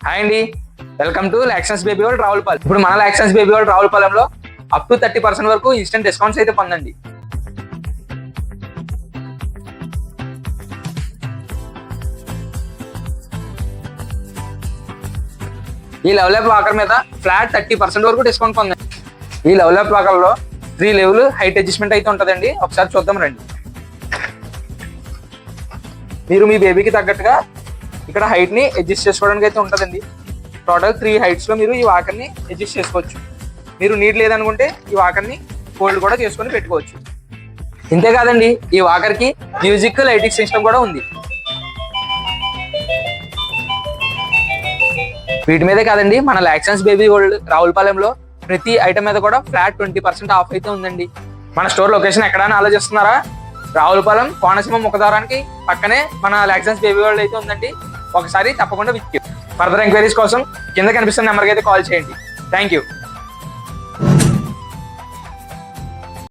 Hi అండి, welcome to Laxsons baby world Ravulapalem. ఇప్పుడు మన లాక్సన్స్ బేబీ వరల్డ్ రావులపాలెంలో అప్ టు 30% వరకు ఇన్స్టెంట్ డిస్కౌంట్స్ అయితే పొందండి. ఈ లెవెల్ వాకర్ మీద ఫ్లాట్ 30% వరకు డిస్కౌంట్ పొందండి. ఈ లెవెల్ వాకర్ లో 3 లెవెల్ హైట్ అడ్జస్ట్మెంట్ అయితే ఉంటుందండి. ఒకసారి చూద్దాం రండి. మీరు మీ బేబీకి తగ్గట్టుగా ఇక్కడ హైట్ ని అడ్జస్ట్ చేసుకోవడానికి అయితే ఉంటుందండి. టోటల్ 3 హైట్స్ లో మీరు ఈ వాకర్ ని అడ్జస్ట్ చేసుకోవచ్చు. మీరు నీడ్ లేదనుకుంటే ఈ వాకర్ ని ఫోల్డ్ కూడా చేసుకొని పెట్టుకోవచ్చు. ఇంతేకాదండి, ఈ వాకర్ కి మ్యూజిక్ లైటింగ్ సిస్టమ్ కూడా ఉంది. వీటి మీదే కాదండి, మన లాక్సన్స్ బేబీ వరల్డ్ రావులపాలెంలో ప్రతి ఐటమ్ మీద కూడా ఫ్లాట్ 20% ఆఫ్ అయితే ఉందండి. మన స్టోర్ లొకేషన్ ఎక్కడైనా ఆలోచిస్తున్నారా? రావులపాలెం కోనసీమ ముఖద్వారానికి పక్కనే మన లాక్సన్స్ బేబీ వరల్డ్ అయితే ఉందండి. ఒకసారి తప్పకుండా విజిట్. ఫర్దర్ ఎంక్వైరీస్ కోసం కింద కనిపిస్తున్న నెంబర్కి అయితే కాల్ చేయండి. Thank you.